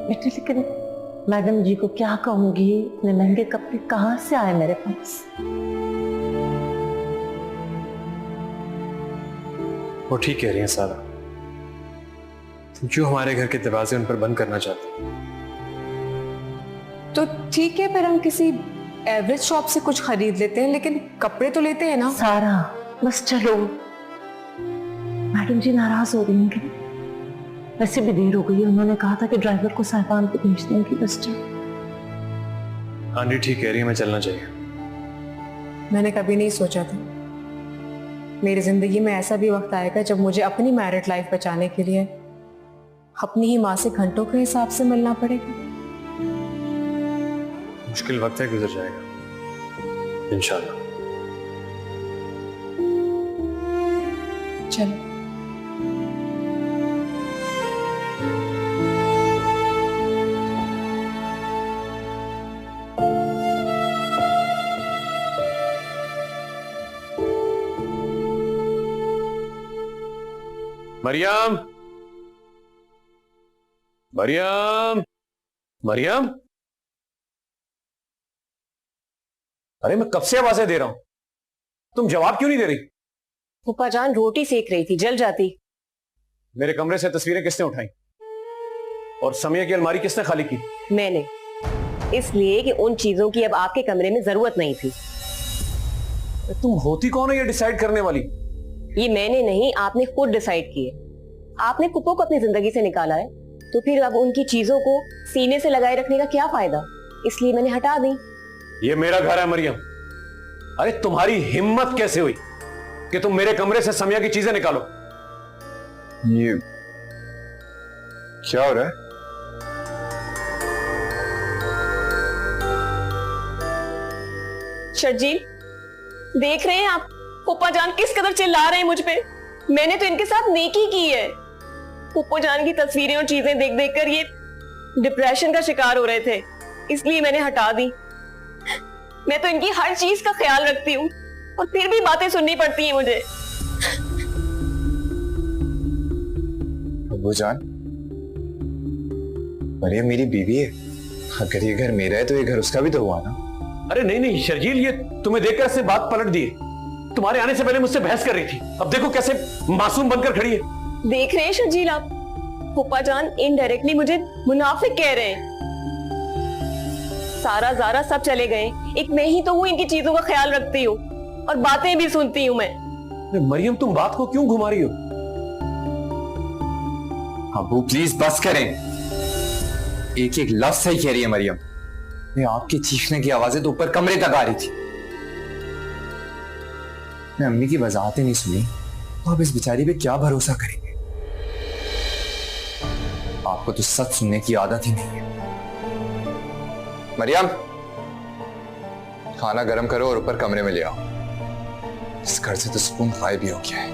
बेटे लेकिन मैडम जी को क्या कहूंगी, इतने महंगे कपड़े कहाँ से आए मेरे पास। वो ठीक कह रही हैं सारा, क्यों हमारे घर के दरवाजे उन पर बंद करना चाहते हैं। तो ठीक है, फिर हम किसी एवरेज शॉप से कुछ खरीद लेते हैं, लेकिन कपड़े तो लेते हैं ना। सारा बस चलो, मैडम जी नाराज हो रही होंगी। वैसे भी देर हो गई है, उन्होंने कहा था कि ड्राइवर को साहिबान को भेज देंगी। बस चलो। आंटी ठीक कह रही है, मैं चलना चाहिए। मैंने कभी नहीं सोचा था मेरी जिंदगी में ऐसा भी वक्त आएगा जब मुझे अपनी मैरिड लाइफ बचाने के लिए अपनी ही माँ से घंटों के हिसाब से मिलना पड़ेगा। मुश्किल वक्त है, गुजर जाएगा इंशाल्लाह। चलो। मरियम, मरियम, मरियम, अरे मैं कब से आवाजें दे रहा हूं, तुम जवाब क्यों नहीं दे रही? फूफा जान रोटी सेक रही थी, जल जाती। मेरे कमरे से तस्वीरें किसने उठाई और समिया की अलमारी किसने खाली की? मैंने, इसलिए कि उन चीजों की अब आपके कमरे में जरूरत नहीं थी। तुम होती कौन है ये डिसाइड करने वाली? ये मैंने नहीं, आपने खुद डिसाइड किए। आपने कुप्पो को अपनी जिंदगी से निकाला है, तो फिर अब उनकी चीजों को सीने से लगाए रखने का क्या फायदा, इसलिए मैंने हटा दी। ये मेरा घर है मरियम। अरे तुम्हारी हिम्मत कैसे हुई कि तुम मेरे कमरे से समिया की चीजें निकालो? ये क्या हो रहा है? शर्जील, देख रहे हैं आप फूफा जान किस कदर चिल्ला रहे हैं मुझ पे। मैंने तो इनके साथ नेकी की है। फूफा जान की तस्वीरें और चीजें देख देख कर ये डिप्रेशन का शिकार हो रहे थे, इसलिए मैंने हटा दी। मैं तो इनकी हर चीज का ख्याल रखती हूँ और फिर भी बातें सुननी पड़ती हैं मुझे। अब्बू जान, मरियम मेरी बीवी है। अगर ये घर मेरा है तो ये घर उसका भी तो हुआ ना। अरे नहीं नहीं शर्जील, ये तुम्हें देखकर इसने बात पलट दी। तुम्हारे आने से पहले मुझसे बहस कर रही थी, अब देखो कैसे मासूम बनकर खड़ी है। देख रहे हैं शर्जील आप, फूफा जान इनडायरेक्टली मुझे मुनाफिक कह रहे हैं। सारा ज़ारा सब चले गए, एक मैं ही तो हूँ इनकी चीजों का ख्याल रखती हूँ और बातें भी सुनती हूँ मैं। मरियम तुम बात को क्यों घुमा रही हो? अब्बू प्लीज बस करें। एक एक लफ्ज सही कह रही है मरियम। मैं आपके चीखने की आवाजें तो ऊपर कमरे तक आ रही थी। मैं अम्मी की वजाहतें नहीं सुनी तो आप इस बेचारी पे क्या भरोसा करेंगे? आपको तो सच सुनने की आदत ही नहीं है। मरियम, खाना गर्म करो और ऊपर कमरे में ले आओ। इस घर से तो सुकून गायब भी हो गया है।